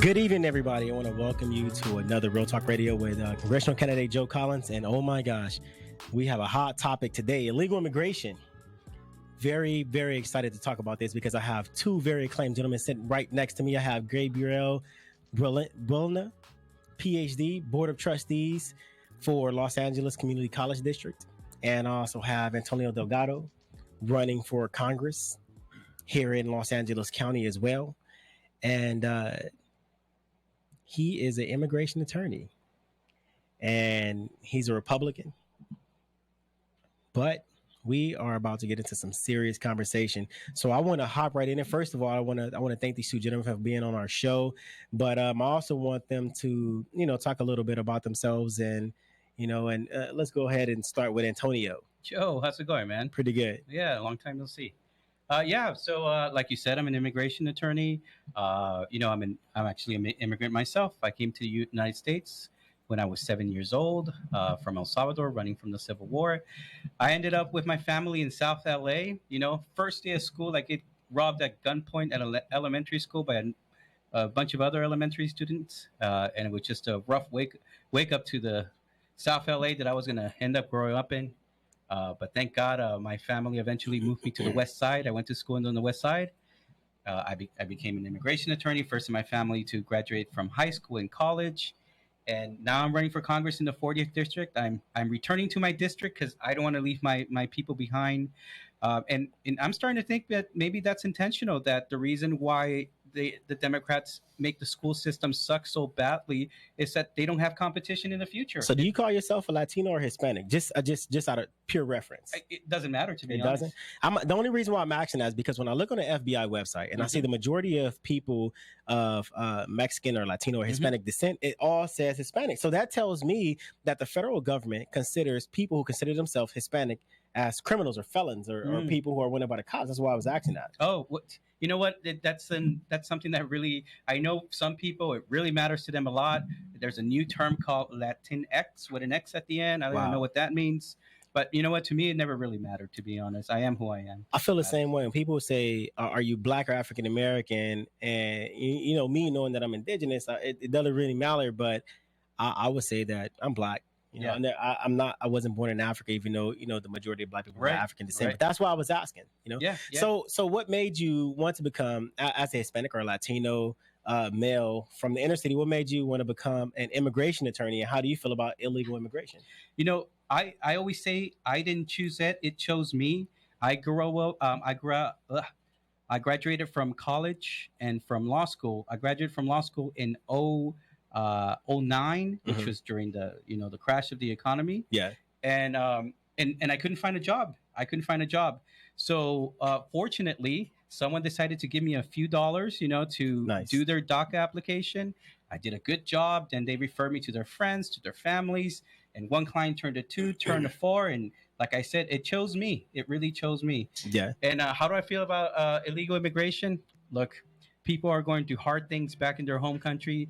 Good evening, everybody. I want to welcome you to another Real Talk Radio with Congressional candidate Joe Collins. And oh my gosh, we have a hot topic today, illegal immigration. Very, very excited to talk about this because I have two very acclaimed gentlemen sitting right next to me. I have Gabriel Buelna, PhD, Board of Trustees for Los Angeles Community College District. And I also have Antonio Delgado running for Congress here in Los Angeles County as well. And he is an immigration attorney, and he's a Republican. But we are about to get into some serious conversation. So I want to hop right in. And first of all, I want to thank these two gentlemen for being on our show. But I also want them to, talk a little bit about themselves and let's go ahead and start with Antonio. Joe, how's it going, man? Pretty good. Yeah, long time no see. So like you said, I'm an immigration attorney. I'm actually an immigrant myself. I came to the United States when I was 7 years old from El Salvador, running from the Civil War. I ended up with my family in South LA. First day of school, I get robbed at gunpoint at elementary school by a bunch of other elementary students, and it was just a rough wake up to the South LA that I was going to end up growing up in. But thank God, my family eventually moved me to the West Side. I went to school on the West Side. I became an immigration attorney, first in my family to graduate from high school and college. And now I'm running for Congress in the 40th district. I'm returning to my district because I don't want to leave my people behind. And I'm starting to think that maybe that's intentional, that the reason why the Democrats make the school system suck so badly is that they don't have competition in the future. So do you call yourself a Latino or Hispanic? Just out of pure reference. It doesn't matter to me. It doesn't? The only reason why I'm asking that is because when I look on the FBI website and I see the majority of people of Mexican or Latino or Hispanic descent, it all says Hispanic. So that tells me that the federal government considers people who consider themselves Hispanic as criminals or felons or people who are wanted by the cops. That's why I was asking that. Oh, you know what? That's something that really, I know some people, it really matters to them a lot. There's a new term called Latinx with an X at the end. I don't even know what that means. But you know what? To me, it never really mattered, to be honest. I am who I am. I feel the same way. When people say, are you Black or African American? And, me knowing that I'm indigenous, it doesn't really matter. But I would say that I'm Black. I wasn't born in Africa, even though, the majority of Black people are African descent. But that's why I was asking, Yeah. So what made you want to become, as a Hispanic or Latino male from the inner city, what made you want to become an immigration attorney? And how do you feel about illegal immigration? I always say I didn't choose it. It chose me. I graduated from college and from law school. I graduated from law school in 2009, which was during the crash of the economy. Yeah. And I couldn't find a job. So fortunately, someone decided to give me a few dollars, to do their DACA application. I did a good job. Then they referred me to their friends, to their families. And one client turned to two, turned to four. And like I said, it chose me. It really chose me. Yeah. And how do I feel about illegal immigration? Look, people are going through hard things back in their home country.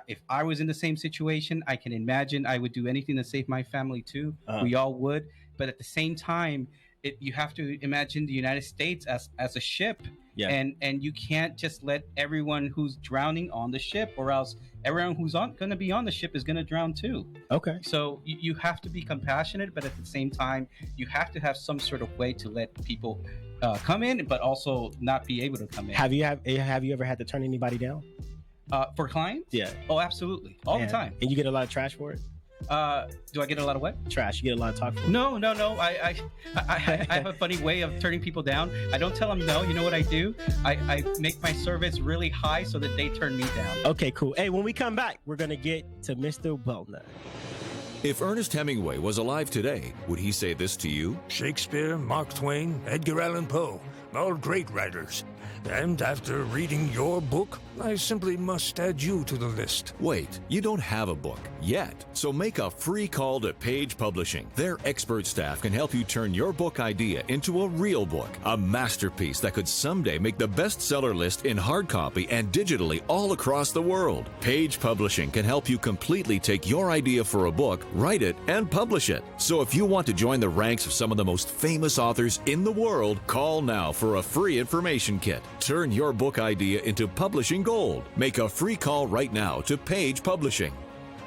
If I was in the same situation, I can imagine I would do anything to save my family too. We all would. But at the same time, you have to imagine the United States as a ship. Yeah. And you can't just let everyone who's drowning on the ship, or else everyone who's going to be on the ship is going to drown too. Okay. So you have to be compassionate, but at the same time, you have to have some sort of way to let people come in, but also not be able to come in. Have you ever had to turn anybody down? For clients? Yeah. Oh, absolutely. All the time. And you get a lot of trash for it? Do I get a lot of what? Trash. You get a lot of talk for it? No. I have a funny way of turning people down. I don't tell them no. You know what I do? I make my service really high so that they turn me down. Okay, cool. Hey, when we come back, we're going to get to Mr. Buelna. If Ernest Hemingway was alive today, would he say this to you? Shakespeare, Mark Twain, Edgar Allan Poe, all great writers. And after reading your book, I simply must add you to the list. Wait, you don't have a book yet. So make a free call to Page Publishing. Their expert staff can help you turn your book idea into a real book, a masterpiece that could someday make the bestseller list in hard copy and digitally all across the world. Page Publishing can help you completely take your idea for a book, write it, and publish it. So if you want to join the ranks of some of the most famous authors in the world, call now for a free information kit. hit. Turn your book idea into publishing gold. Make a free call right now to Page Publishing.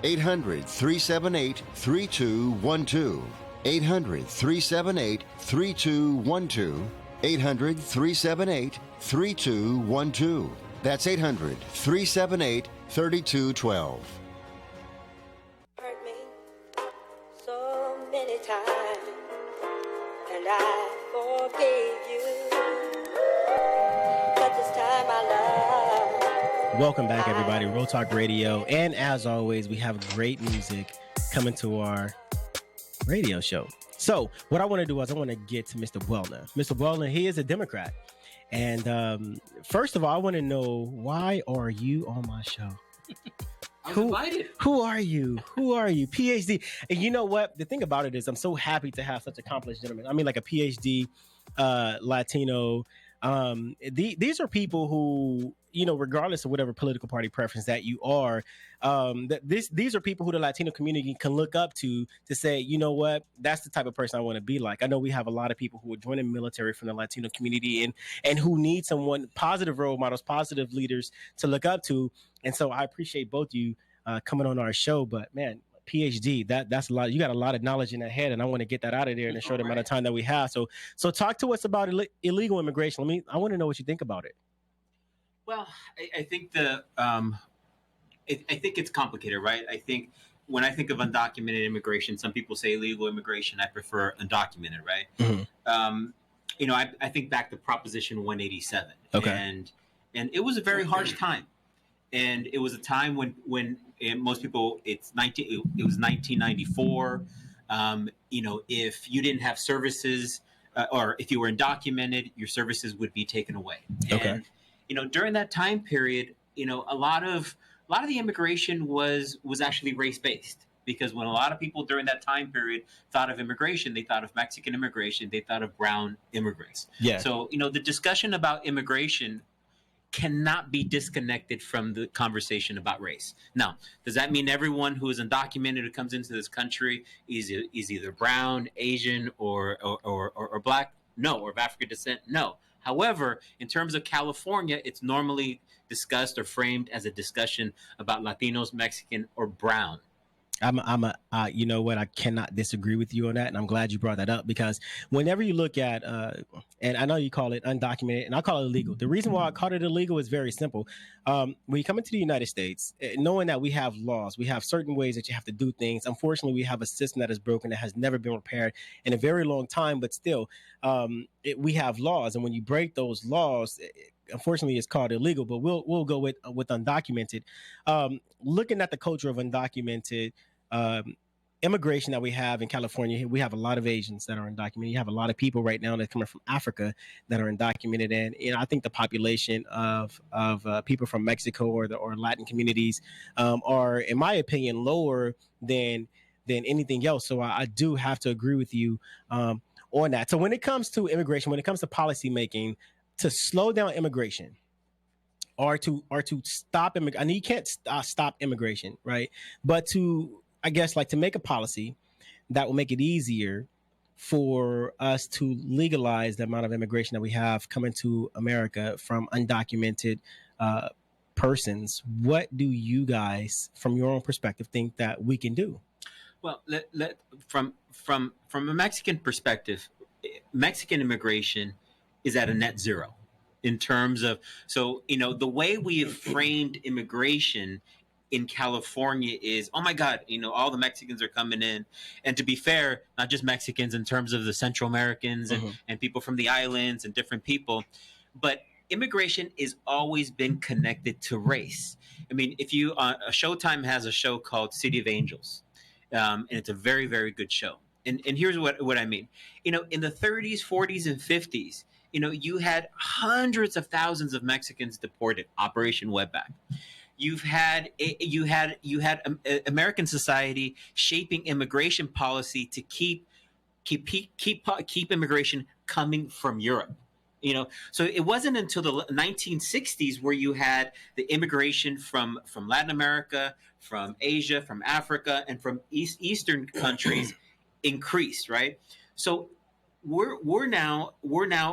800-378-3212. 800-378-3212. 800-378-3212. That's 800-378-3212. Hurt me so many times, and I forgave you. But this time I love. Welcome back, everybody. Real Talk Radio. And as always, we have great music coming to our radio show. So what I want to do is I want to get to Mr. Buelna. Mr. Buelna, he is a Democrat. And first of all, I want to know, why are you on my show? I was invited. Who are you? Who are you? PhD. And you know what? The thing about it is I'm so happy to have such accomplished gentlemen. I mean, like a PhD Latino. These are people who, you know, regardless of whatever political party preference that you are, these are people who the Latino community can look up to say, you know what, that's the type of person I want to be like. I know we have a lot of people who are joining the military from the Latino community and who need someone, positive role models, positive leaders to look up to. And so I appreciate both of you coming on our show. But man, PhD, that's a lot. You got a lot of knowledge in that head, and I want to get that out of there in the short amount of time that we have. So talk to us about illegal immigration. I want to know what you think about it. Well, I think I think it's complicated, right? I think when I think of undocumented immigration, some people say illegal immigration. I prefer undocumented, right? Mm-hmm. You know, I think back to Proposition 187, okay, and it was a very harsh time, and it was a time when most people it was 1994. You know, if you didn't have services or if you were undocumented, your services would be taken away. Okay. And, you know, during that time period, you know, a lot of the immigration was actually race-based, because when a lot of people during that time period thought of immigration, they thought of Mexican immigration, they thought of brown immigrants. Yeah. So, you know, the discussion about immigration cannot be disconnected from the conversation about race. Now, does that mean everyone who is undocumented who comes into this country is either brown, Asian, or black? No. Or of African descent? No. However, in terms of California, it's normally discussed or framed as a discussion about Latinos, Mexican, or brown. You know what? I cannot disagree with you on that, and I'm glad you brought that up, because whenever you look at, and I know you call it undocumented, and I call it illegal. The reason why I call it illegal is very simple. When you come into the United States, knowing that we have laws, we have certain ways that you have to do things. Unfortunately, we have a system that is broken, that has never been repaired in a very long time, but still, we have laws, and when you break those laws, unfortunately, it's called illegal. But we'll go with undocumented. Looking at the culture of undocumented immigration that we have in California, we have a lot of Asians that are undocumented. You have a lot of people right now that are coming from Africa that are undocumented, and you know, I think the population of people from Mexico or Latin communities are, in my opinion, lower than anything else. So I do have to agree with you on that. So when it comes to immigration, when it comes to policy making, to slow down immigration, or to stop immigration. I know you can't stop immigration, right? But to make a policy that will make it easier for us to legalize the amount of immigration that we have coming to America from undocumented persons. What do you guys, from your own perspective, think that we can do? Well, from a Mexican perspective, Mexican immigration is at a net zero in terms of, so, you know, the way we have framed immigration in California is, oh my God, you know, all the Mexicans are coming in. And to be fair, not just Mexicans in terms of the Central Americans and people from the islands and different people, but immigration has always been connected to race. I mean, if you, Showtime has a show called City of Angels, and it's a very, very good show. And here's what I mean. You know, in the 30s, 40s, and 50s, you know, you had hundreds of thousands of Mexicans deported, Operation Wetback. You had American society shaping immigration policy to keep immigration coming from Europe. You know, so it wasn't until the 1960s where you had the immigration from Latin America, from Asia, from Africa, and from Eastern countries increased, right? So we're now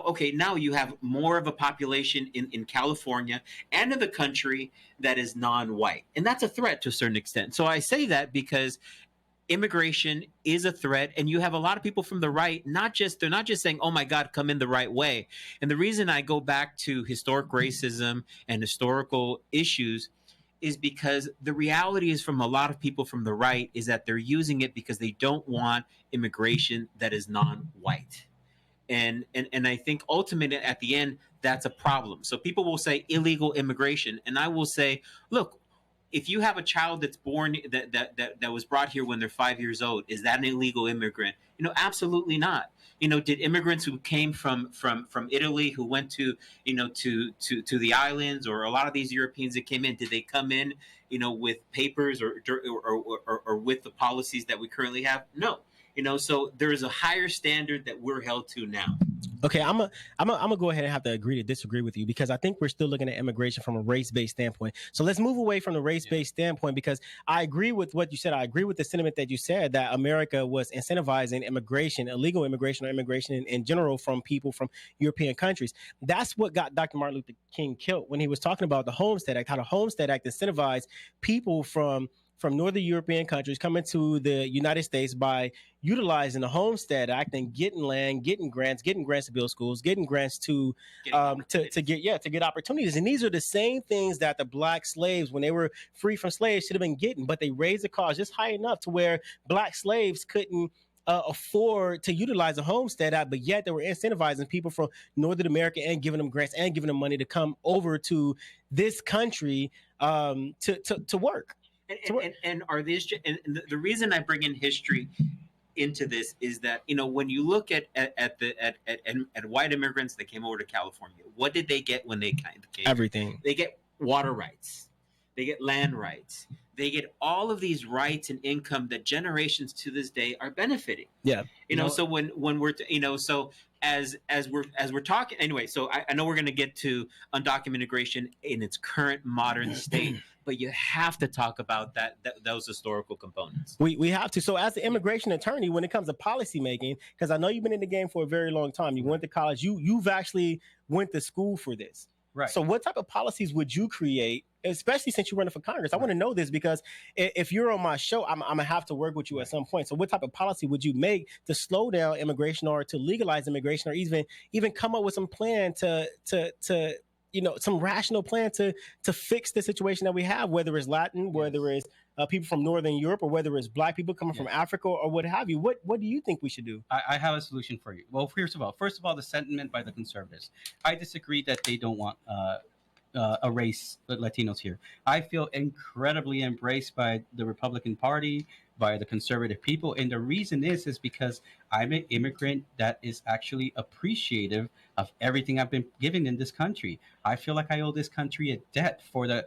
okay. Now you have more of a population in California and in the country that is non-white, and that's a threat to a certain extent. So I say that because immigration is a threat, and you have a lot of people from the right. They're not just saying, "Oh my God, come in the right way." And the reason I go back to historic racism and historical issues is because the reality is from a lot of people from the right is that they're using it because they don't want immigration that is non-white. And I think ultimately at the end that's a problem. So people will say illegal immigration, and I will say, look, if you have a child that's born that was brought here when they're 5 years old, is that an illegal immigrant? Absolutely not. Did immigrants who came from Italy, who went to to the islands, or a lot of these Europeans that came in, did they come in with papers or with the policies that we currently have? No. So there is a higher standard that we're held to now. Okay, I'm gonna go ahead and have to agree to disagree with you, because I think we're still looking at immigration from a race-based standpoint. So let's move away from the race-based standpoint, because I agree with what you said. I agree with the sentiment that you said, that America was incentivizing immigration, illegal immigration, or immigration in general from people from European countries. That's what got Dr. Martin Luther King killed when he was talking about the Homestead Act, how the Homestead Act incentivized people from Northern European countries coming to the United States by utilizing the Homestead Act and getting land, getting grants to build schools, getting grants to get opportunities. And these are the same things that the black slaves, when they were free from slaves, should have been getting, but they raised the cost just high enough to where black slaves couldn't afford to utilize the Homestead Act, but yet they were incentivizing people from Northern America and giving them grants and giving them money to come over to this country to work. And are these? And the reason I bring in history into this is that when you look at white immigrants that came over to California, what did they get when they came? Everything. They get water rights, they get land rights, they get all of these rights and income that generations to this day are benefiting. Yeah. So when we're so as we're talking anyway, so I know we're going to get to undocumented immigration in its current modern state, but you have to talk about those historical components. We have to. So as an immigration attorney, when it comes to policy making, because I know you've been in the game for a very long time, you went to college, you've actually went to school for this. Right. So what type of policies would you create, especially since you're running for Congress? I want to know this, because if you're on my show, I'm going to have to work with you at some point. So what type of policy would you make to slow down immigration, or to legalize immigration, or even come up with some plan to some rational plan to fix the situation that we have, whether it's Latin, whether it's people from Northern Europe, or whether it's black people coming from Africa, or what have you. What do you think we should do? I have a solution for you. Well, first of all, the sentiment by the conservatives. I disagree that they don't want erase Latinos here. I feel incredibly embraced by the Republican Party, by the conservative people, and the reason is because I'm an immigrant that is actually appreciative of everything I've been given in this country. I feel like I owe this country a debt for the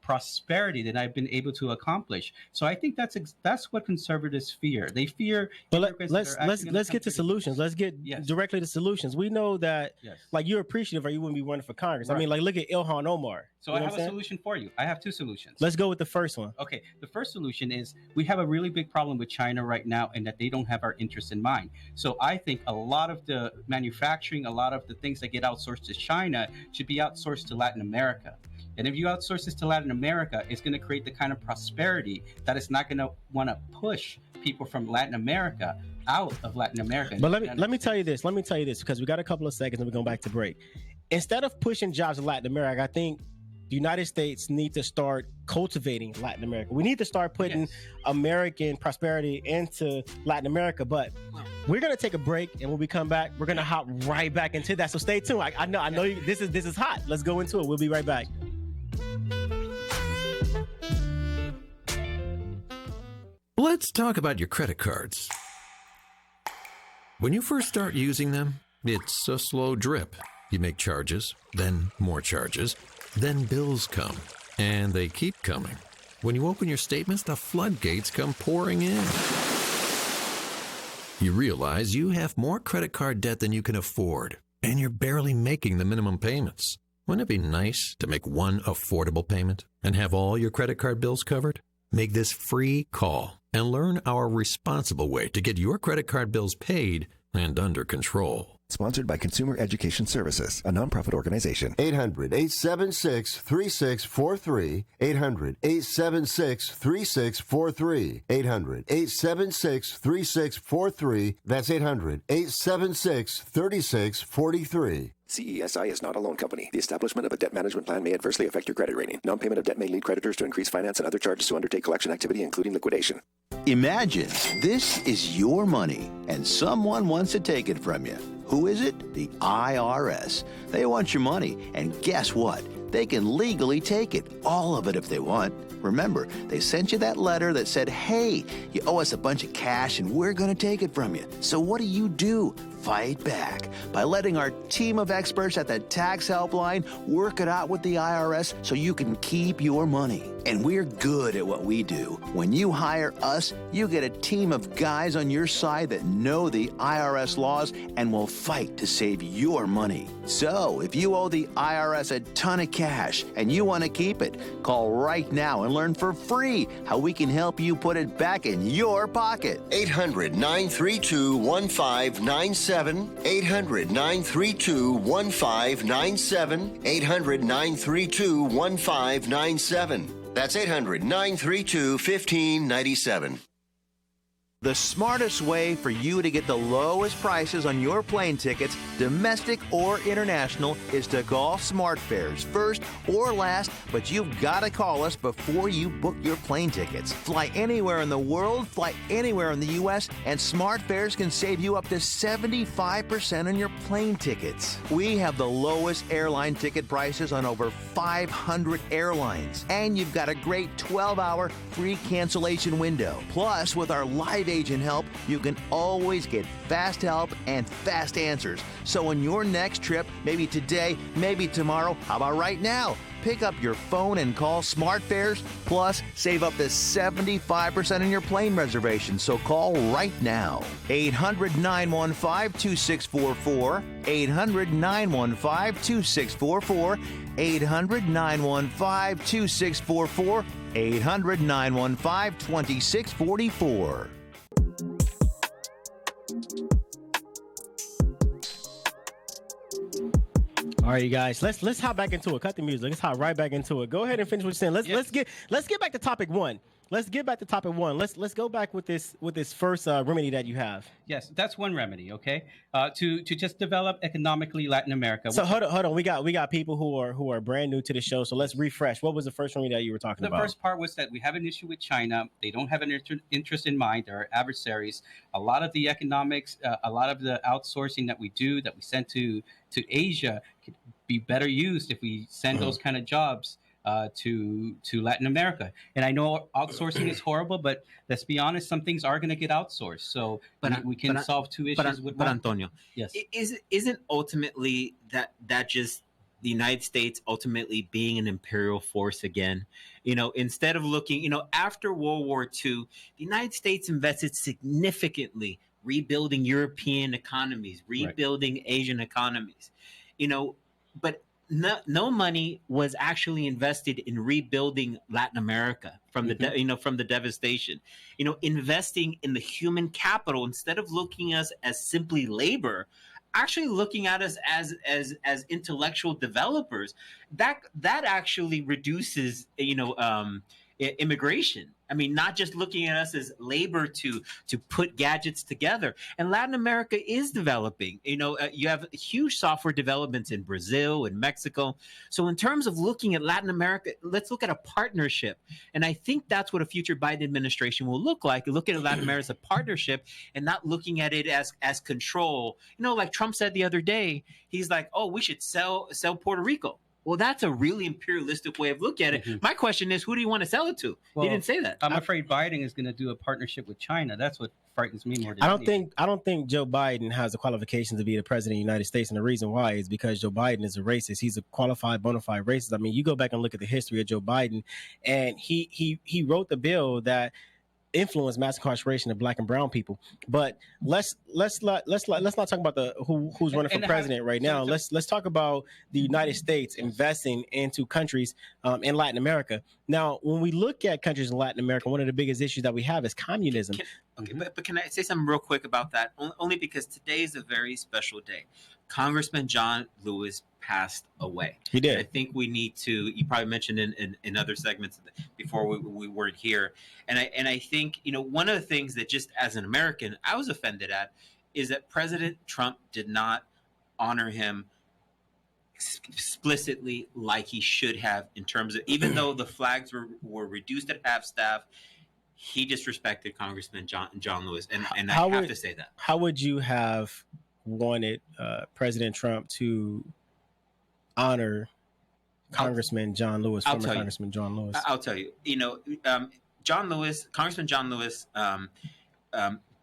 prosperity that I've been able to accomplish. So I think that's what conservatives fear. They fear. But let's get to solutions. Let's get directly to solutions. We know that, like, you're appreciative, or you wouldn't be running for Congress. Right. I mean, like, look at Ilhan Omar. So I have a solution for you. I have two solutions. Let's go with the first one. Okay, the first solution is we have a really big problem with China right now, and that they don't have our interests in mind. So I think a lot of the manufacturing, a lot of the things that get outsourced to China should be outsourced to Latin America. And if you outsource this to Latin America, it's going to create the kind of prosperity that is not going to want to push people from Latin America out of Latin America. But let me tell you this. Let me tell you this, because we got a couple of seconds and we're going back to break. Instead of pushing jobs to Latin America, I think the United States need to start cultivating Latin America. We need to start putting American prosperity into Latin America. But we're going to take a break, and when we come back, we're going to hop right back into that. So stay tuned. I know this is hot. Let's go into it. We'll be right back. Let's talk about your credit cards. When you first start using them, it's a slow drip. You make charges, then more charges, then bills come, and they keep coming. When you open your statements, the floodgates come pouring in. You realize you have more credit card debt than you can afford, and you're barely making the minimum payments. Wouldn't it be nice to make one affordable payment and have all your credit card bills covered? Make this free call and learn our responsible way to get your credit card bills paid and under control. Sponsored by Consumer Education Services, a nonprofit organization. 800-876-3643. 800-876-3643. 800-876-3643. That's 800-876-3643. CESI is not a loan company. The establishment of a debt management plan may adversely affect your credit rating. Non-payment of debt may lead creditors to increase finance and other charges to undertake collection activity, including liquidation. Imagine this is your money and someone wants to take it from you. Who is it? The IRS. They want your money, and guess what? They can legally take it, all of it if they want. Remember, they sent you that letter that said, hey, you owe us a bunch of cash and we're going to take it from you. So what do? Fight back by letting our team of experts at the Tax Helpline work it out with the IRS so you can keep your money. And we're good at what we do. When you hire us, you get a team of guys on your side that know the IRS laws and will fight to save your money. So if you owe the IRS a ton of cash and you want to keep it, call right now and learn for free how we can help you put it back in your pocket. 800-932-1597. 800-932-1597. 800-932-1597. That's 800-932-1597. The smartest way for you to get the lowest prices on your plane tickets, domestic or international, is to call SmartFares first or last, but you've got to call us before you book your plane tickets. Fly anywhere in the world, fly anywhere in the U.S., and SmartFares can save you up to 75% on your plane tickets. We have the lowest airline ticket prices on over 500 airlines, and you've got a great 12-hour free cancellation window. Plus, with our live agent help, you can always get fast help and fast answers. So on your next trip, maybe today, maybe tomorrow, how about right now? Pick up your phone and call SmartFares, plus save up to 75% on your plane reservation. So call right now. 800-915-2644. 800-915-2644. 800-915-2644. 800-915-2644. All right, you guys. Let's hop back into it. Cut the music. Let's hop right back into it. Go ahead and finish what you're saying. Let's get back to topic one. Let's get back to topic one. Let's go back with this first remedy that you have. Yes, that's one remedy. Okay, to just develop economically Latin America. So hold on. We got people who are brand new to the show. So let's refresh. What was the first remedy that you were talking about? The first part was that we have an issue with China. They don't have an interest in mind. They're adversaries. A lot of the economics, a lot of the outsourcing that we send to Asia could be better used if we send those kind of jobs to Latin America. And I know outsourcing is horrible, but let's be honest, some things are going to get outsourced. So we can solve two issues with one. But Antonio, yes, isn't ultimately that just the United States ultimately being an imperial force again? Instead of looking, after World War II, the United States invested significantly rebuilding European economies, rebuilding Asian economies, but no money was actually invested in rebuilding Latin America from the from the devastation. Investing in the human capital instead of looking at us as simply labor, actually looking at us as intellectual developers. That actually reduces immigration. I mean, not just looking at us as labor to put gadgets together. And Latin America is developing. You have huge software developments in Brazil and Mexico. So in terms of looking at Latin America, let's look at a partnership. And I think that's what a future Biden administration will look like. Looking at Latin America as a partnership and not looking at it as control. Like Trump said the other day, he's like, oh, we should sell Puerto Rico. Well, that's a really imperialistic way of looking at it. Mm-hmm. My question is, who do you want to sell it to? Well, he didn't say that. I'm afraid Biden is going to do a partnership with China. That's what frightens me more than I don't think Joe Biden has the qualifications to be the president of the United States. And the reason why is because Joe Biden is a racist. He's a qualified, bona fide racist. I mean, you go back and look at the history of Joe Biden, and he wrote the bill that influence mass incarceration of Black and brown people. But let's not talk about who's running for president right now. Let's talk about the United States investing into countries in Latin America. Now, when we look at countries in Latin America, one of the biggest issues that we have is communism. Okay, but can I say something real quick about that? Only because today is a very special day. Congressman John Lewis passed away. He did. And I think we need to. You probably mentioned in other segments before we weren't here, and I think one of the things that just as an American I was offended at is that President Trump did not honor him explicitly like he should have, in terms of, even though the flags were reduced at half staff, he disrespected Congressman John Lewis, and I have to say that. How would you have wanted President Trump to honor Congressman John Lewis, former Congressman John Lewis? I'll tell you. Congressman John Lewis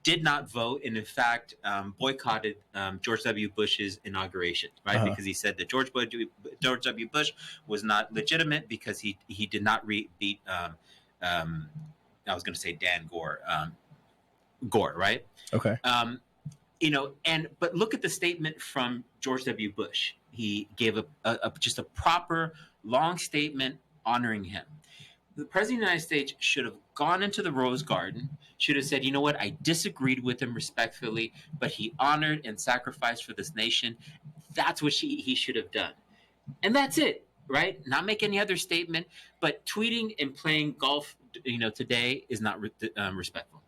did not vote, and in fact boycotted George W. Bush's inauguration, right? Because he said that George W. Bush was not legitimate because he did not beat. I was going to say Dan Gore. Gore, right? Okay. But look at the statement from George W. Bush. He gave just a proper long statement honoring him. The President of the United States should have gone into the Rose Garden, should have said, you know what, I disagreed with him respectfully, but he honored and sacrificed for this nation. That's what he should have done. And that's it, right? Not make any other statement, but tweeting and playing golf, today is not respectful.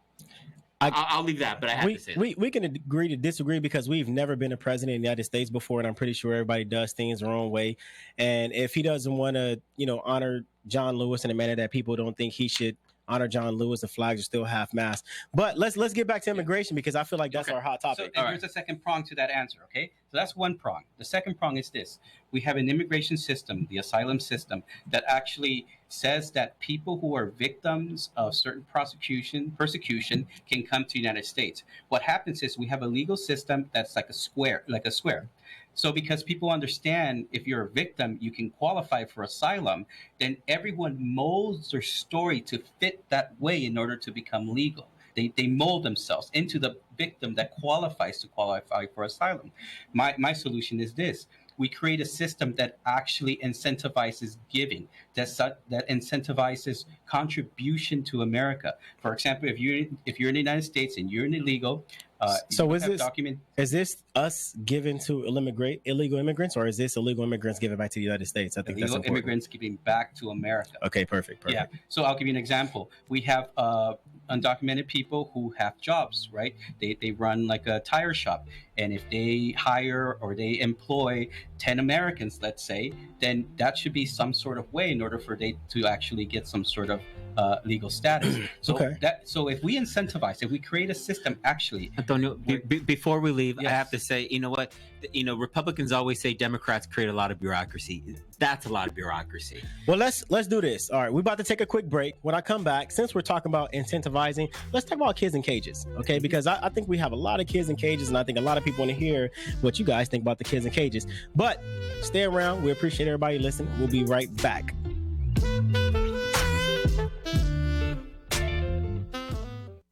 I'll leave that, but I have to say that. We can agree to disagree because we've never been a president of the United States before, and I'm pretty sure everybody does things their own way. And if he doesn't want to, honor John Lewis in a manner that people don't think he should honor John Lewis, the flags are still half-mast. But let's get back to immigration because I feel like that's our hot topic. So there's a second prong to that answer, okay? So that's one prong. The second prong is this. We have an immigration system, the asylum system, that actually says that people who are victims of certain persecution can come to the United States. What happens is we have a legal system that's like a square. So because people understand if you're a victim, you can qualify for asylum, then everyone molds their story to fit that way in order to become legal. They mold themselves into the victim that qualifies to qualify for asylum. My solution is this. We create a system that actually incentivizes giving, that incentivizes contribution to America. For example, if you're in the United States and you're an illegal, so is this us giving to illegal immigrants, or is this illegal immigrants giving back to the United States? I think that's important. Immigrants giving back to America. Okay, perfect. Yeah. So I'll give you an example. We have undocumented people who have jobs, right? They run like a tire shop, and if they hire or they employ 10 Americans, let's say, then that should be some sort of way in order for they to actually get some sort of legal status. So if we incentivize, if we create a system, actually, Antonio, before we leave, I have to say, you know what? Republicans always say Democrats create a lot of bureaucracy. That's a lot of bureaucracy. Well, let's do this. All right, we're about to take a quick break. When I come back, since we're talking about incentivizing, let's talk about kids in cages, okay? Because I think we have a lot of kids in cages, and I think a lot of people want to hear what you guys think about the kids in cages. But stay around. We appreciate everybody listening. We'll be right back.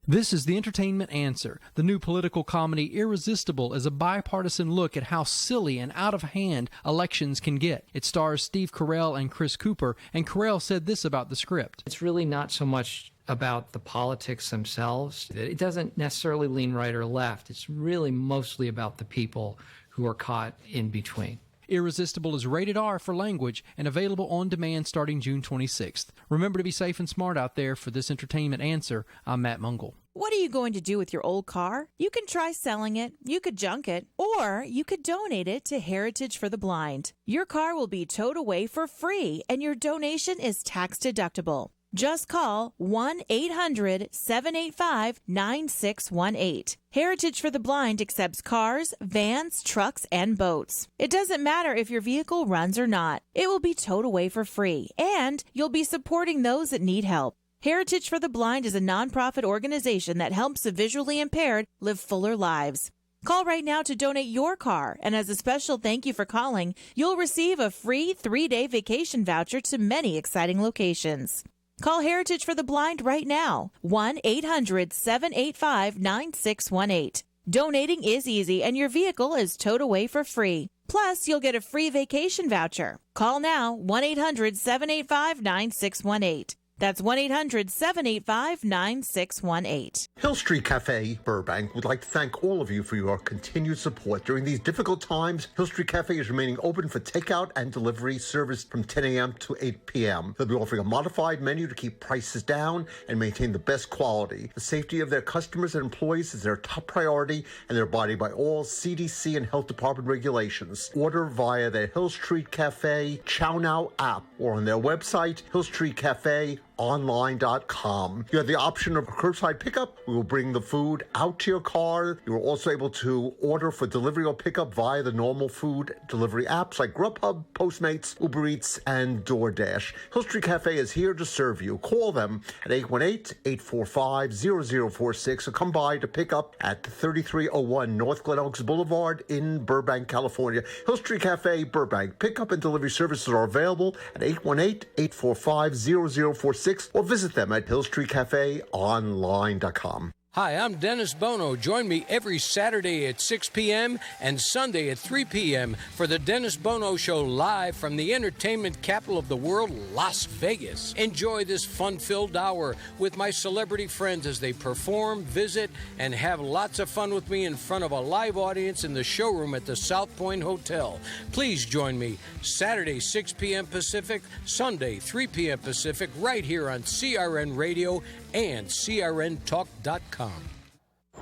This is The Entertainment Answer. The new political comedy Irresistible is a bipartisan look at how silly and out of hand elections can get. It stars Steve Carell and Chris Cooper, and Carell said this about the script. It's really not so much about the politics themselves. It doesn't necessarily lean right or left. It's really mostly about the people who are caught in between. Irresistible is rated R for language and available on demand starting June 26th. Remember to be safe and smart out there. For This Entertainment Answer, I'm Matt Mungle. What are you going to do with your old car? You can try selling it, you could junk it, or you could donate it to Heritage for the Blind. Your car will be towed away for free, and your donation is tax deductible. Just call 1-800-785-9618. Heritage for the Blind accepts cars, vans, trucks, and boats. It doesn't matter if your vehicle runs or not. It will be towed away for free, and you'll be supporting those that need help. Heritage for the Blind is a nonprofit organization that helps the visually impaired live fuller lives. Call right now to donate your car, and as a special thank you for calling, you'll receive a free 3-day vacation voucher to many exciting locations. Call Heritage for the Blind right now, 1-800-785-9618. Donating is easy, and your vehicle is towed away for free. Plus, you'll get a free vacation voucher. Call now, 1-800-785-9618. That's 1-800-785-9618. Hill Street Cafe, Burbank, would like to thank all of you for your continued support. During these difficult times, Hill Street Cafe is remaining open for takeout and delivery service from 10 a.m. to 8 p.m. They'll be offering a modified menu to keep prices down and maintain the best quality. The safety of their customers and employees is their top priority, and they're abiding by all CDC and Health Department regulations. Order via the Hill Street Cafe Chow Now app or on their website, hillstreetcafeonline.com. You have the option of curbside pickup. We will bring the food out to your car. You are also able to order for delivery or pickup via the normal food delivery apps like Grubhub, Postmates, Uber Eats, and DoorDash. Hill Street Cafe is here to serve you. Call them at 818-845-0046 or come by to pick up at 3301 North Glen Oaks Boulevard in Burbank, California. Hill Street Cafe, Burbank. Pickup and delivery services are available at 818-845-0046 or visit them at hillstreetcafeonline.com. Hi, I'm Dennis Bono. Join me every Saturday at 6 p.m. and Sunday at 3 p.m. for the Dennis Bono Show live from the entertainment capital of the world, Las Vegas. Enjoy this fun-filled hour with my celebrity friends as they perform, visit, and have lots of fun with me in front of a live audience in the showroom at the South Point Hotel. Please join me Saturday, 6 p.m. Pacific, Sunday, 3 p.m. Pacific, right here on CRN Radio and crntalk.com.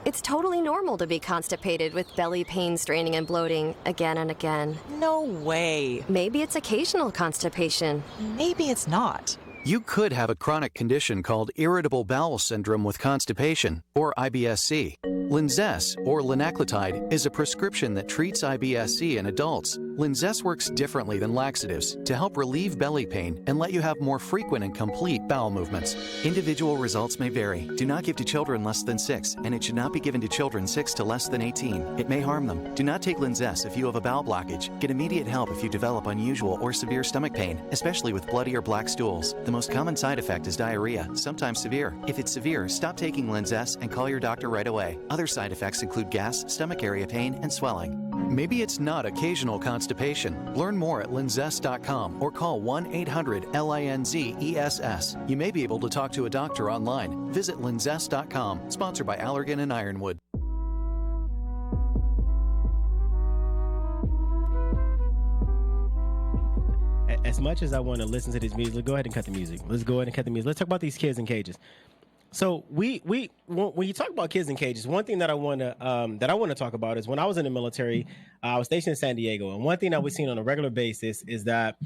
It's totally normal to be constipated with belly pain, straining, and bloating again and again. No way. Maybe it's occasional constipation. Maybe it's not. You could have a chronic condition called irritable bowel syndrome with constipation, or IBS-C. Linzess, or linaclotide, is a prescription that treats IBS-C in adults. Linzess works differently than laxatives to help relieve belly pain and let you have more frequent and complete bowel movements. Individual results may vary. Do not give to children less than 6, and it should not be given to children 6 to less than 18. It may harm them. Do not take Linzess if you have a bowel blockage. Get immediate help if you develop unusual or severe stomach pain, especially with bloody or black stools. The most common side effect is diarrhea, sometimes severe. If it's severe, stop taking Linzess and call your doctor right away. Other side effects include gas, stomach area pain, and swelling. Maybe it's not occasional constipation. Learn more at linzess.com or call 1-800-LINZESS. You may be able to talk to a doctor online. Visit linzess.com, sponsored by Allergan and Ironwood. As much as I want to listen to this music, let's go ahead and cut the music. Let's go ahead and cut the music. Let's talk about these kids in cages. So when you talk about kids in cages, one thing that I want to talk about is when I was in the military, I was stationed in San Diego, and one thing that we've seen on a regular basis is that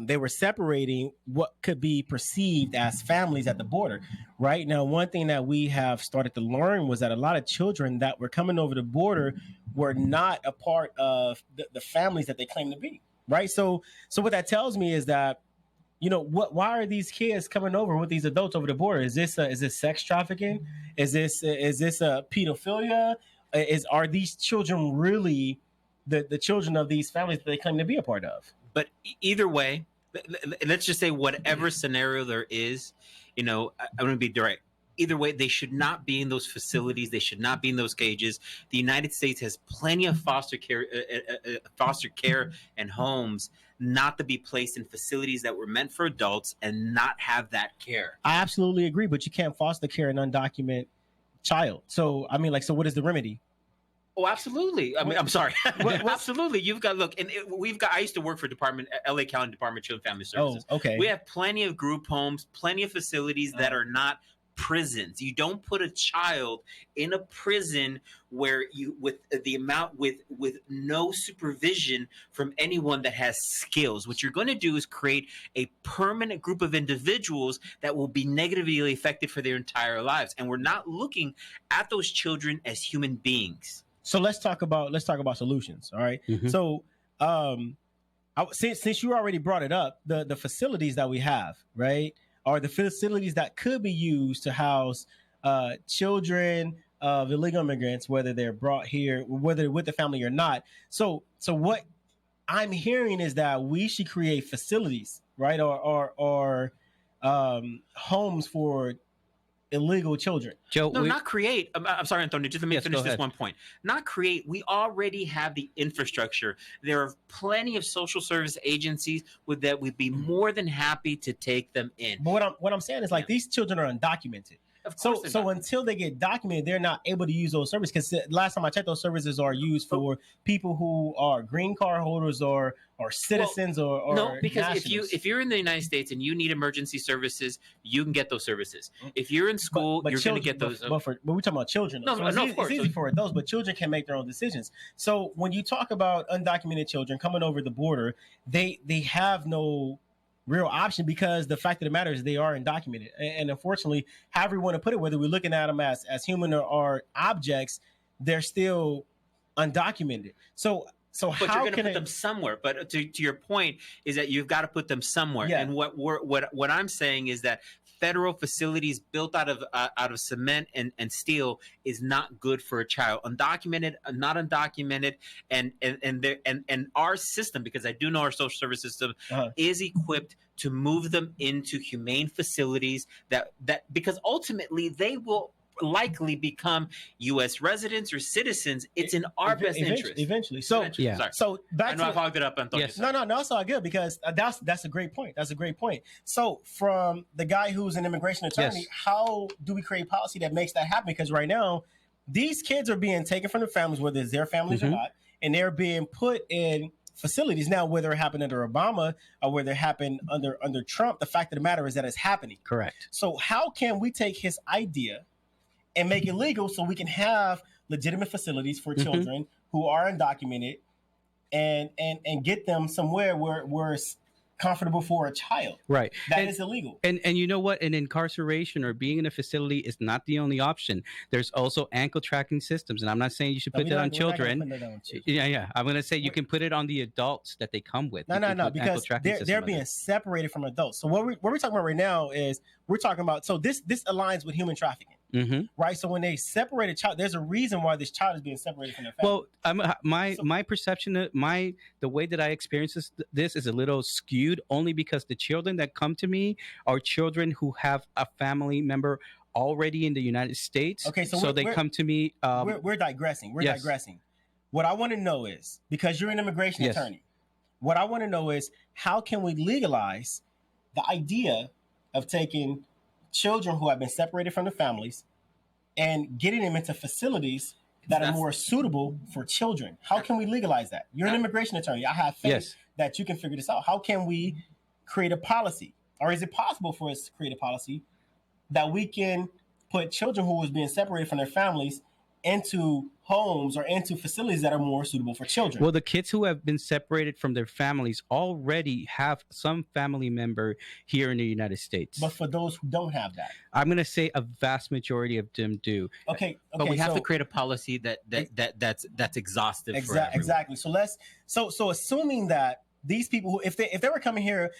they were separating what could be perceived as families at the border. Right now, one thing that we have started to learn was that a lot of children that were coming over the border were not a part of the families that they claim to be. Right. So what that tells me is that, you know, why are these kids coming over with these adults over the border? Is this sex trafficking? Is this pedophilia? Are these children really the children of these families that they claim to be a part of? But either way, let's just say whatever scenario there is, you know, I'm going to be direct. Either way, they should not be in those facilities. They should not be in those cages. The United States has plenty of foster care and homes not to be placed in facilities that were meant for adults and not have that care. I absolutely agree, but you can't foster care an undocumented child. So, I mean, so what is the remedy? Oh, absolutely. I mean, I'm sorry. Absolutely. You've got, look, and I used to work for LA County Department of Children and Family Services. Oh, okay. We have plenty of group homes, plenty of facilities that are not prisons. You don't put a child in a prison where with no supervision from anyone that has skills. What you're going to do is create a permanent group of individuals that will be negatively affected for their entire lives. And we're not looking at those children as human beings. So let's talk about solutions. All right. Mm-hmm. So since you already brought it up, the facilities that we have, right, are the facilities that could be used to house children of illegal immigrants, whether they're brought here, whether with the family or not. So what I'm hearing is that we should create facilities, right, or homes for illegal children. Joe, No, not create. I'm sorry, Antonio. Just let me finish go this ahead. one point. Not create. We already have the infrastructure. There are plenty of social service agencies that would be more than happy to take them in. But what I'm saying is like these children are undocumented. Of course they're So not. until they get documented, they're not able to use those services. Because last time I checked, those services are used for people who are green card holders or citizens or no, because nationals. if you're in the United States and you need emergency services, you can get those services. If you're in school, but you're going to get those. But we're talking about children. No, so no, it's, no, easy, of course. it's easy for adults, but children can make their own decisions. So when you talk about undocumented children coming over the border, they have no real option because the fact of the matter is they are undocumented. And unfortunately, however you want to put it, whether we're looking at them as human or objects, they're still undocumented. So But how you're going to can put them somewhere. But to your point is that you've got to put them somewhere. Yeah. And what I'm saying is that federal facilities built out of cement and steel is not good for a child. Undocumented, not undocumented, and our system, because I do know our social service system is equipped to move them into humane facilities that because ultimately they will likely become U.S. residents or citizens. It's in our best interest. Eventually. So Sorry. So back I know to I fogged it up, Antonio. Yes. No, it's all good because that's a great point. That's a great point. So from the guy who's an immigration attorney, Yes. how do we create policy that makes that happen? Because right now, these kids are being taken from their families, whether it's their families or not, and they're being put in facilities. Now, whether it happened under Obama or whether it happened under Trump, the fact of the matter is that it's happening. Correct. So how can we take his idea and make it legal so we can have legitimate facilities for children who are undocumented and get them somewhere where it's comfortable for a child? Right. That is illegal. And you know what? An incarceration or being in a facility is not the only option. There's also ankle tracking systems. And I'm not saying you should put that on children. Yeah. I'm going to say you can put it on the adults that they come with. No, because they're being separated from adults. So what we're talking about right now is we're talking about, so this aligns with human trafficking. Right. So when they separate a child, there's a reason why this child is being separated from their family. Well, my perception, the way that I experience this is a little skewed, only because the children that come to me are children who have a family member already in the United States. Okay, so they come to me. We're digressing. We're digressing. What I want to know is, because you're an immigration attorney, what I want to know is how can we legalize the idea of taking children who have been separated from their families and getting them into facilities that are more suitable for children? How can we legalize that? You're an immigration attorney. I have faith that you can figure this out. How can we create a policy? Or is it possible for us to create a policy that we can put children who is being separated from their families into homes or into facilities that are more suitable for children? Well, the kids who have been separated from their families already have some family member here in the United States. But for those who don't have that, I'm going to say a vast majority of them do. Okay. But we have to create a policy that's exhaustive for everyone. Exactly. So assuming that these people who, if they were coming here,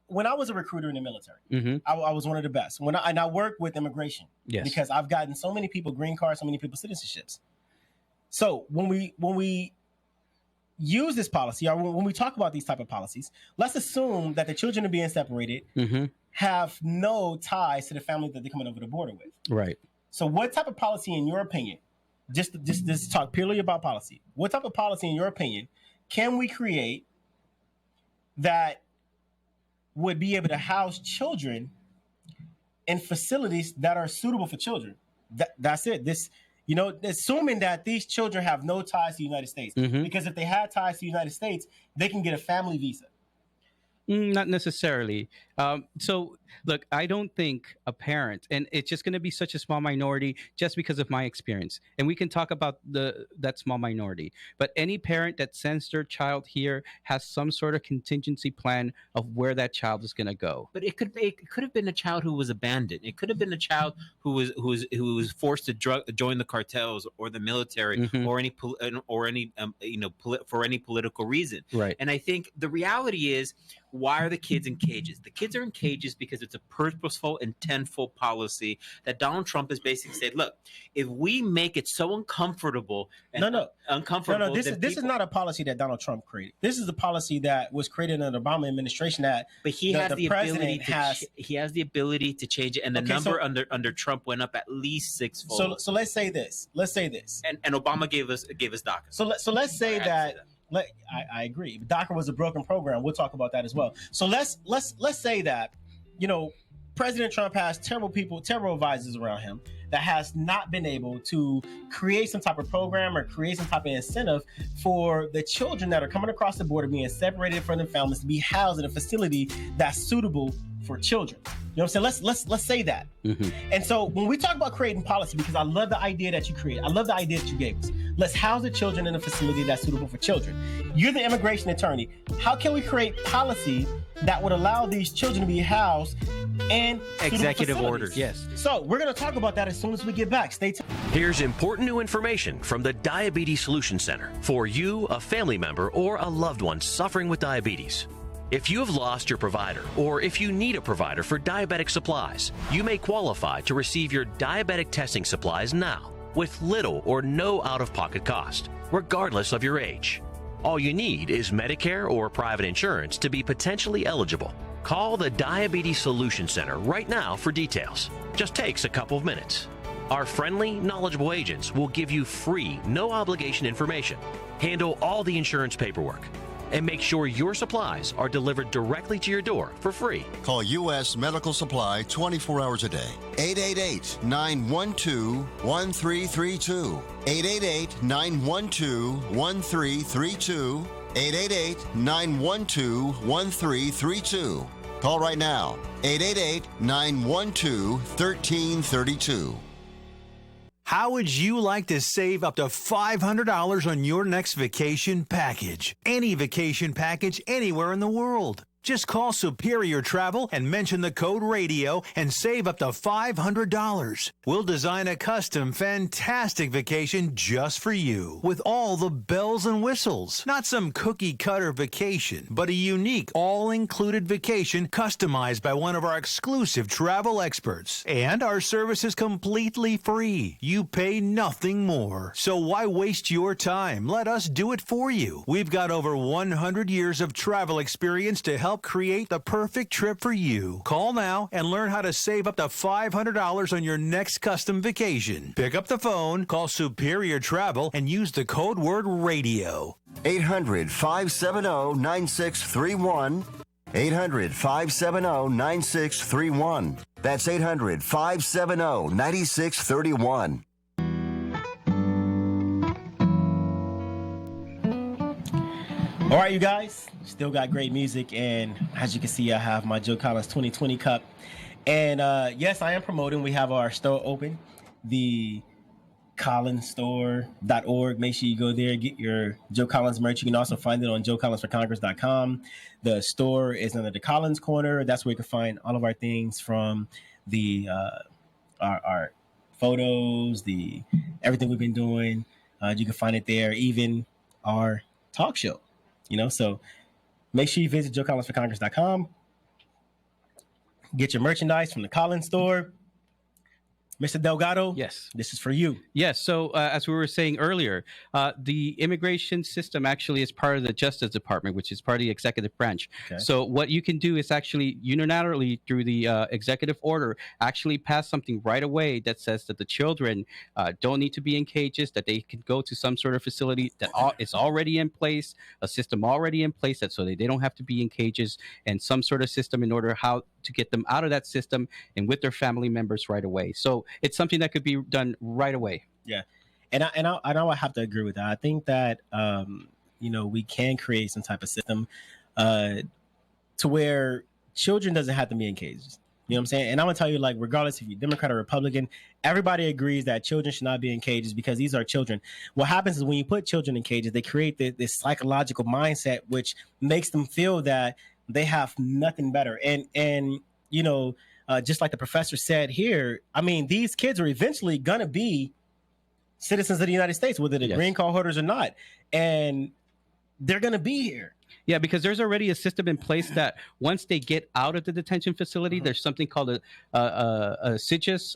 when I was a recruiter in the military, I was one of the best. I worked with immigration because I've gotten so many people green cards, so many people citizenships. So when we use this policy, or when we talk about these type of policies, let's assume that the children are being separated, have no ties to the family that they're coming over the border with. Right. So what type of policy, in your opinion, just talk purely about policy, what type of policy, in your opinion, can we create that would be able to house children in facilities that are suitable for children? That's it. Assuming that these children have no ties to the United States, because if they had ties to the United States, they can get a family visa. Not necessarily. So, look, I don't think a parent, and it's just going to be such a small minority just because of my experience. And we can talk about that small minority. But any parent that sends their child here has some sort of contingency plan of where that child is going to go. But it could have been a child who was abandoned. It could have been a child who was forced to join the cartels or the military or any for any political reason. Right. And I think the reality is, why are the kids in cages? The kids are in cages because it's a purposeful, intentful policy that Donald Trump has basically said, look, if we make it so uncomfortable and uncomfortable. This is not a policy that Donald Trump created. This is a policy that was created in the Obama administration that he has the ability to change it, and the number under Trump went up at least sixfold. So let's say this. And Obama gave us DACA. So let's say that. I agree. DACA was a broken program. We'll talk about that as well. So let's say that, President Trump has terrible advisors around him that has not been able to create some type of program or create some type of incentive for the children that are coming across the border, being separated from their families, to be housed in a facility that's suitable for children. You know what I'm saying? Let's say that. Mm-hmm. And so when we talk about creating policy, because I love the idea that you created, I love the idea that you gave us. Let's house the children in a facility that's suitable for children. You're the immigration attorney. How can we create policy that would allow these children to be housed and executive orders? Yes. So we're going to talk about that as soon as we get back. Stay tuned. Here's important new information from the Diabetes Solution Center for you, a family member, or a loved one suffering with diabetes. If you have lost your provider, or if you need a provider for diabetic supplies, you may qualify to receive your diabetic testing supplies now with little or no out-of-pocket cost, regardless of your age. All you need is Medicare or private insurance to be potentially eligible. Call the Diabetes Solution Center right now for details. Just takes a couple of minutes. Our friendly, knowledgeable agents will give you free, no-obligation information, handle all the insurance paperwork, and make sure your supplies are delivered directly to your door for free. Call U.S. Medical Supply 24 hours a day. 888-912-1332. 888-912-1332. 888-912-1332. Call right now. 888-912-1332. How would you like to save up to $500 on your next vacation package? Any vacation package anywhere in the world. Just call Superior Travel and mention the code RADIO and save up to $500. We'll design a custom, fantastic vacation just for you with all the bells and whistles. Not some cookie-cutter vacation, but a unique, all-included vacation customized by one of our exclusive travel experts. And our service is completely free. You pay nothing more. So why waste your time? Let us do it for you. We've got over 100 years of travel experience to help create the perfect trip for you. Call now and learn how to save up to $500 on your next custom vacation. Pick up the phone, call Superior Travel, and use the code word RADIO. 800-570-9631. 800-570-9631. That's 800-570-9631. All right, you guys, still got great music, and as you can see, I have my Joe Collins 2020 cup. And yes, I am promoting. We have our store open, the collinsstore.org. Make sure you go there, get your Joe Collins merch. You can also find it on joecollinsforcongress.com. The store is under the Collins Corner. That's where you can find all of our things, from the our photos, the everything we've been doing. You can find it there, even our talk show. So make sure you visit joecollinsforcongress.com. Get your merchandise from the Collins store. Mr. Delgado, yes, this is for you. Yes. So as we were saying earlier, the immigration system actually is part of the Justice Department, which is part of the executive branch. Okay. So what you can do is actually unilaterally, through the executive order, actually pass something right away that says that the children don't need to be in cages, that they can go to some sort of facility that is already in place, a system already in place, that so they don't have to be in cages, and some sort of system in order how to get them out of that system and with their family members right away. So it's something that could be done right away. Yeah. And I have to agree with that. I think that, we can create some type of system to where children doesn't have to be in cages. You know what I'm saying? And I'm going to tell you, regardless if you're Democrat or Republican, everybody agrees that children should not be in cages because these are children. What happens is when you put children in cages, they create this psychological mindset, which makes them feel that they have nothing better. And just like the professor said here, I mean, these kids are eventually going to be citizens of the United States, whether they're green card holders or not. And they're going to be here. Yeah, because there's already a system in place that once they get out of the detention facility, there's something called a CIGIS.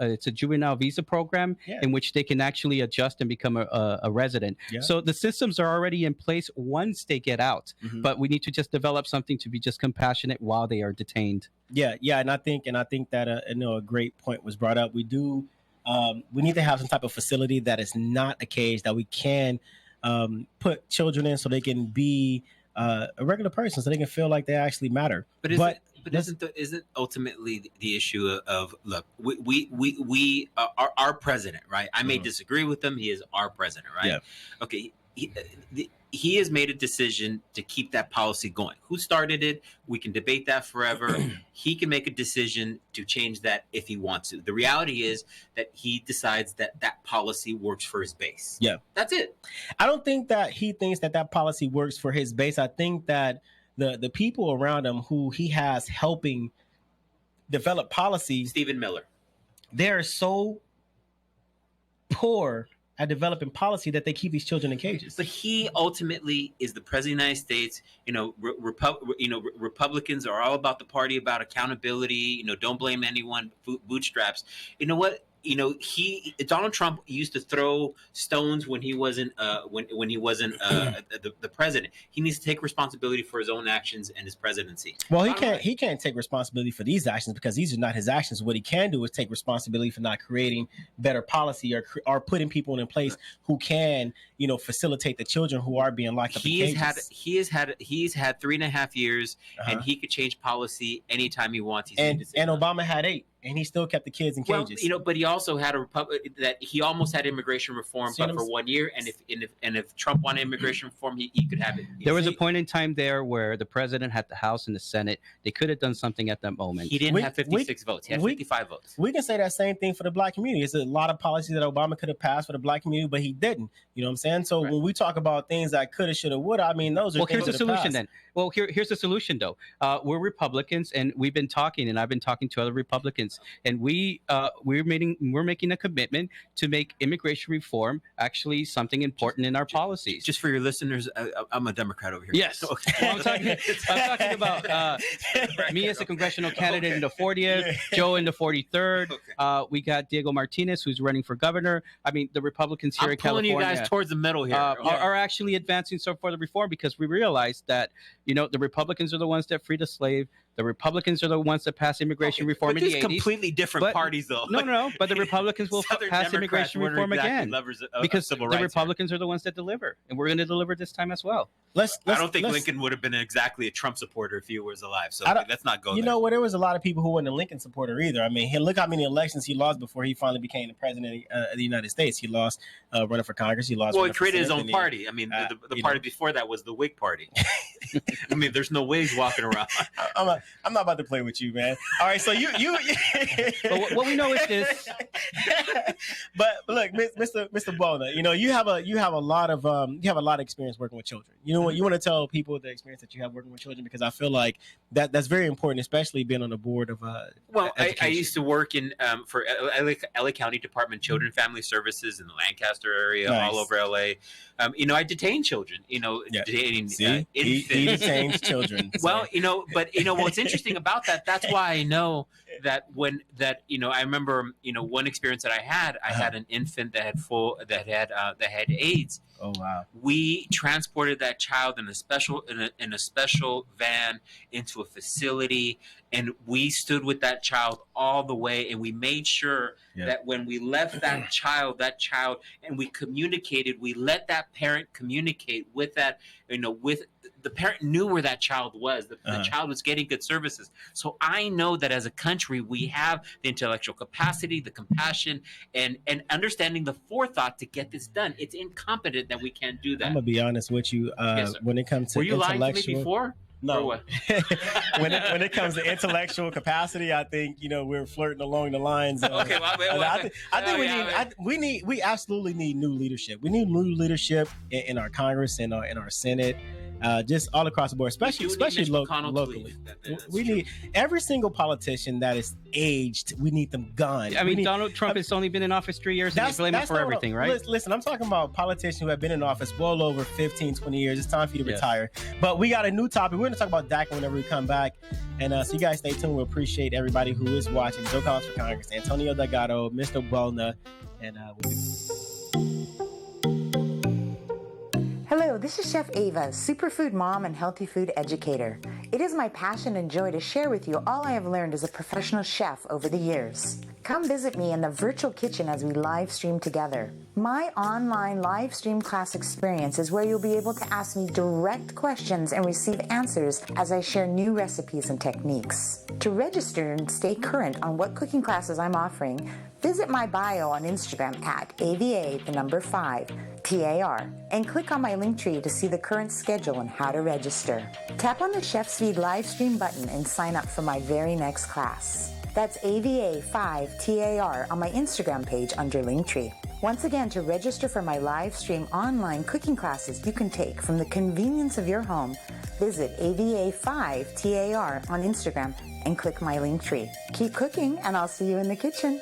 It's a juvenile visa program in which they can actually adjust and become a resident. Yeah. So the systems are already in place once they get out, but we need to just develop something to be just compassionate while they are detained. Yeah, and I think that a great point was brought up. We need to have some type of facility that is not a cage, that we can put children in so they can be a regular person, so they can feel like they actually matter. But isn't ultimately the issue of, look, we our president, right? I may disagree with him. He is our president, right? Yeah. Okay. He has made a decision to keep that policy going. Who started it? We can debate that forever. He can make a decision to change that if he wants to. The reality is that he decides that that policy works for his base. Yeah. That's it. I don't think that he thinks that policy works for his base. I think that the people around him who he has helping develop policies, Stephen Miller, they're so poor at developing policy that they keep these children in cages. But he ultimately is the president of the United States. Republicans are all about the party, about accountability. Don't blame anyone. Bootstraps. You know what? Donald Trump used to throw stones when he wasn't the president. He needs to take responsibility for his own actions and his presidency. Well, he can't take responsibility for these actions because these are not his actions. What he can do is take responsibility for not creating better policy or putting people in place who can, facilitate the children who are being locked up in cages. He's had 3.5 years, and he could change policy anytime he wants. And Obama had 8. And he still kept the kids in cages. Well, but he also had he almost had immigration reform, but for 1 year. And if Trump wanted immigration reform, he could have it. There was a point in time there where the president had the House and the Senate. They could have done something at that moment. He didn't have 56 votes. He had 55 votes. We can say that same thing for the black community. It's a lot of policies that Obama could have passed for the black community, but he didn't. You know what I'm saying? So when we talk about things that could have, should have, would have, those are things. Here's the solution then. Well, here's the solution though. We're Republicans, and we've been talking, and I've been talking to other Republicans, and we're making a commitment to make immigration reform actually something important in our policies. Just for your listeners, I'm a Democrat over here. Yes. Okay. Well, I'm talking about me as a congressional candidate in the 40th, Joe in the 43rd. Okay. We got Diego Martinez, who's running for governor. The Republicans here in California, you guys towards the middle here, are actually advancing for the reform because we realize that the Republicans are the ones that freed the slave. The Republicans are the ones that passed immigration reform in the 80s. Completely different parties, though. No. But the Republicans will pass immigration reform again because the Republicans are the ones that deliver, and we're going to deliver this time as well. I don't think Lincoln would have been exactly a Trump supporter if he was alive. So let's not go there. There was a lot of people who weren't a Lincoln supporter either. Look how many elections he lost before he finally became the president of the United States. He lost running for Congress. He lost. Well, he created his own party. The party before that was the Whig Party. There's no Whigs walking around. I'm not about to play with you, man. All right, so you. But what we know is this. But look, Mr. Buelna, you have a lot of experience working with children. You want to tell people the experience that you have working with children, because I feel like that's very important, especially being on the board of. I used to work for LA County Department of Children and Family Services in the Lancaster area, all over LA. I detain children. Detaining infants. He detains children. So. Well, but what's interesting about that? That's why I know that I remember one experience that I had an infant that had AIDS. Oh wow! We transported that child in a special van into a facility, and we stood with that child all the way, and we made sure that when we left that child, and we communicated, we let that parent communicate with that, with the parent knew where that child was. The child was getting good services. So I know that as a country, we have the intellectual capacity, the compassion, and understanding the forethought to get this done. It's incompetent that we can't do that. I'm gonna be honest with you. When it comes to were you lying to me before? No. when it comes to intellectual capacity, I think we're flirting along the lines. Okay, I think we absolutely need new leadership. We need new leadership in our Congress and in our Senate. just all across the board, especially locally. We need every single politician that is aged. We need them gone. I mean, Donald Trump has only been in office 3 years, and they blame him for everything, right? Listen, I'm talking about politicians who have been in office well over 15, 20 years. It's time for you to retire. But we got a new topic. We're going to talk about DACA whenever we come back. And so you guys stay tuned. We appreciate everybody who is watching. Joe Collins for Congress, Antonio Delgado, Mr. Buelna, and Hello, this is Chef Ava, superfood mom and healthy food educator. It is my passion and joy to share with you all I have learned as a professional chef over the years. Come visit me in the virtual kitchen as we live stream together. My online live stream class experience is where you'll be able to ask me direct questions and receive answers as I share new recipes and techniques. To register and stay current on what cooking classes I'm offering, visit my bio on Instagram at AVA5TAR and click on my link tree to see the current schedule and how to register. Tap on the Chef's Feed live stream button and sign up for my very next class. That's AVA5TAR on my Instagram page under Linktree. Once again, to register for my live stream online cooking classes you can take from the convenience of your home, visit AVA5TAR on Instagram and click my Linktree. Keep cooking, and I'll see you in the kitchen.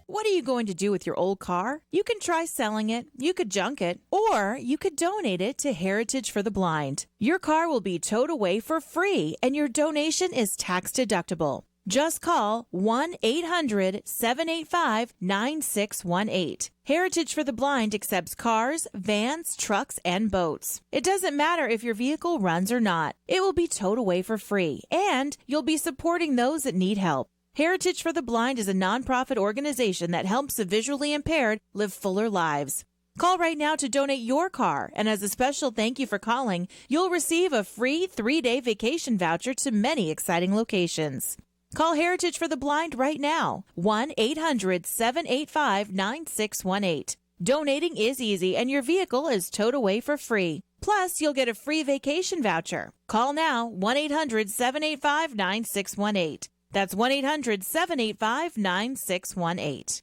What are you going to do with your old car? You can try selling it, you could junk it, or you could donate it to Heritage for the Blind. Your car will be towed away for free, and your donation is tax deductible. Just call 1-800-785-9618. Heritage for the Blind accepts cars, vans, trucks, and boats. It doesn't matter if your vehicle runs or not. It will be towed away for free, and you'll be supporting those that need help. Heritage for the Blind is a nonprofit organization that helps the visually impaired live fuller lives. Call right now to donate your car, and as a special thank you for calling, you'll receive a free 3-day vacation voucher to many exciting locations. Call Heritage for the Blind right now, 1-800-785-9618. Donating is easy, and your vehicle is towed away for free. Plus, you'll get a free vacation voucher. Call now, 1-800-785-9618. That's 1-800-785-9618.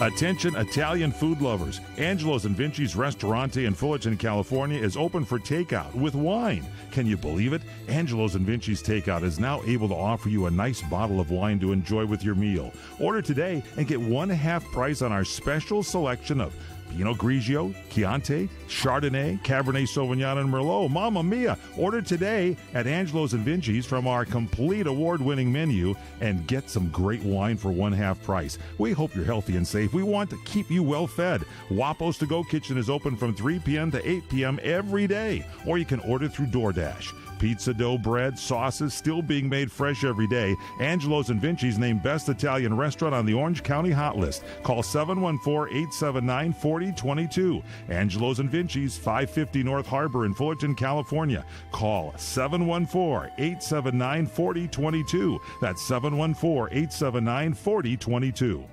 Attention Italian food lovers. Angelo's and Vinci's Restaurante in Fullerton, California is open for takeout with wine. Can you believe it? Angelo's and Vinci's Takeout is now able to offer you a nice bottle of wine to enjoy with your meal. Order today and get 1/2 price on our special selection of Pinot Grigio, Chianti, Chardonnay, Cabernet Sauvignon, and Merlot. Mamma mia! Order today at Angelo's and Vinci's from our complete award-winning menu and get some great wine for 1/2 price. We hope you're healthy and safe. We want to keep you well fed. Wapo's To Go Kitchen is open from 3 p.m. to 8 p.m. every day, or you can order through DoorDash. Pizza dough, bread, sauces still being made fresh every day. Angelo's and Vinci's named Best Italian Restaurant on the Orange County Hot List. Call 714-879-4022. Angelo's and Vinci's, 550 North Harbor in Fullerton, California. Call 714-879-4022. That's 714-879-4022.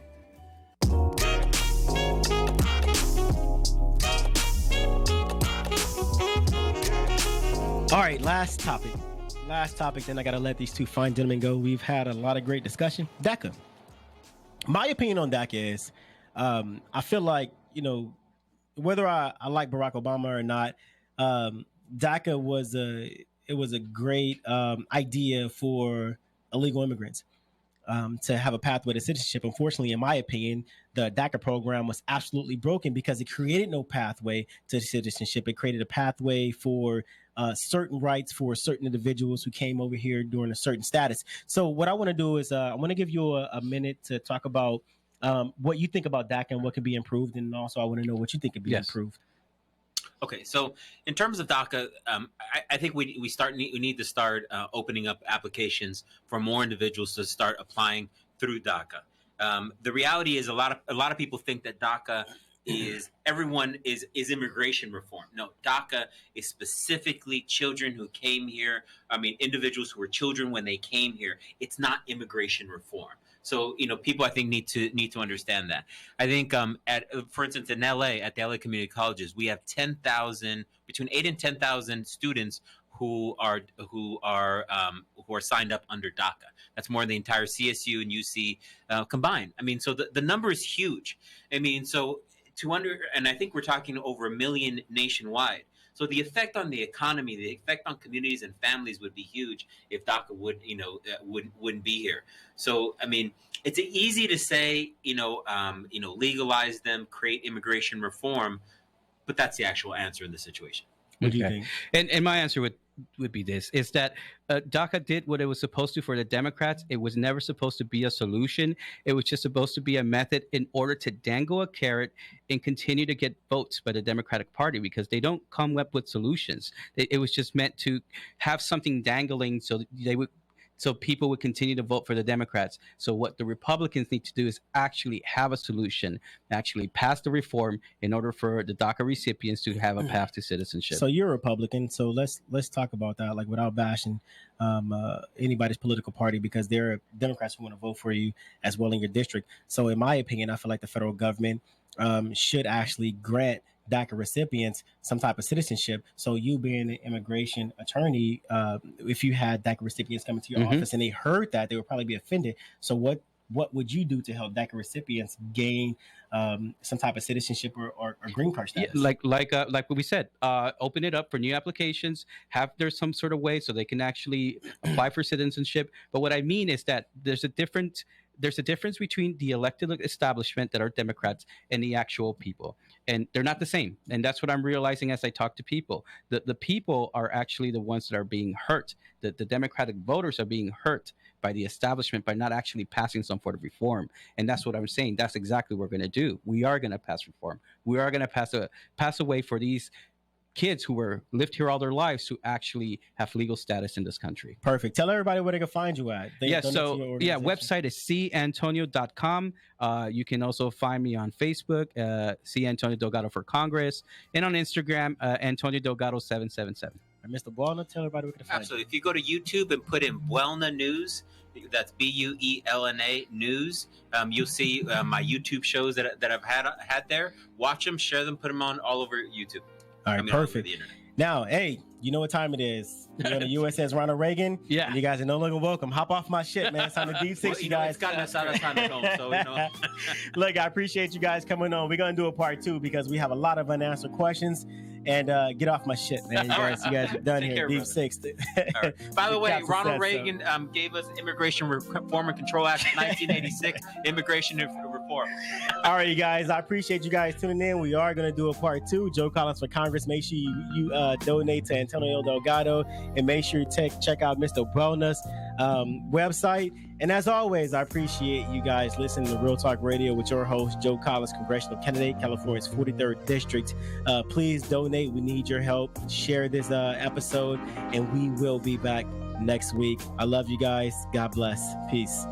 All right, last topic, then I got to let these two fine gentlemen go. We've had a lot of great discussion. DACA. My opinion on DACA is I feel like, whether I like Barack Obama or not, DACA was a great idea for illegal immigrants to have a pathway to citizenship. Unfortunately, in my opinion, the DACA program was absolutely broken because it created no pathway to citizenship. It created a pathway for certain rights for certain individuals who came over here during a certain status. So what I want to do is I want to give you a minute to talk about what you think about DACA and what can be improved. And also I want to know what you think could be improved. Okay, so in terms of DACA, I think we need to start opening up applications for more individuals to start applying through DACA. The reality is a lot of people think that DACA is immigration reform. No, DACA is specifically children who came here. I mean, individuals who were children when they came here. It's not immigration reform. So, people I think need to understand that. I think for instance, in LA, at the LA community colleges, we have between 8 and 10,000 students who are signed up under DACA. That's more than the entire CSU and UC combined. I mean, so the number is huge. I mean, so and I think we're talking over 1 million nationwide. So the effect on the economy, the effect on communities and families would be huge if DACA wouldn't be here. So I mean, it's easy to say, legalize them, create immigration reform, but that's the actual answer in this situation. What do you think? And my answer would be this: is that DACA did what it was supposed to for the Democrats. It was never supposed to be a solution. It was just supposed to be a method in order to dangle a carrot and continue to get votes by the Democratic Party, because they don't come up with solutions. It was just meant to have something dangling so people would continue to vote for the Democrats. So what the Republicans need to do is actually have a solution, actually pass the reform in order for the DACA recipients to have a path to citizenship. So you're a Republican. So let's talk about that, like without bashing anybody's political party, because there are Democrats who want to vote for you as well in your district. So in my opinion, I feel like the federal government should actually grant DACA recipients some type of citizenship. So you being an immigration attorney, if you had DACA recipients coming to your office and they heard that, they would probably be offended. So what would you do to help DACA recipients gain some type of citizenship or green card status? Yeah, like what we said, open it up for new applications, have there some sort of way so they can actually apply for citizenship. But what I mean is that there's a difference between the elected establishment that are Democrats and the actual people. And they're not the same. And that's what I'm realizing as I talk to people. The people are actually the ones that are being hurt. The Democratic voters are being hurt by the establishment by not actually passing some sort of reform. And that's what I'm saying. That's exactly what we're going to do. We are going to pass reform. We are going to pass a way for these kids who were lived here all their lives to actually have legal status in this country. Perfect. Tell everybody where they can find you at. Website is cantonio.com. You can also find me on Facebook, C. Antonio Delgado for Congress, and on Instagram, Antonio Delgado 777. Mr. Buelna, tell everybody where they can find you. Absolutely. If you go to YouTube and put in Buelna News, that's Buelna News, you'll see my YouTube shows that I've had there. Watch them, share them, put them on all over YouTube. All right, perfect. Now, hey, you know what time it is. You know, the USS Ronald Reagan. Yeah. You guys are no longer welcome. Hop off my shit, man. It's on the Deep Six, you guys. It's gotten us out of time at home, so, Look, I appreciate you guys coming on. We're going to do a part 2 because we have a lot of unanswered questions. And get off my shit, man. You guys are done here. Deep Six. Right. By the way, Ronald Reagan gave us Immigration Reform and Control Act of 1986, immigration reform. All right, you guys. I appreciate you guys tuning in. We are going to do a part 2. Joe Collins for Congress. Make sure you donate to Antonio Delgado, and make sure you check out Mr. Buelna's website. And as always, I appreciate you guys listening to Real Talk Radio with your host, Joe Collins, Congressional Candidate, California's 43rd District. Please donate. We need your help. Share this episode, and we will be back next week. I love you guys. God bless. Peace.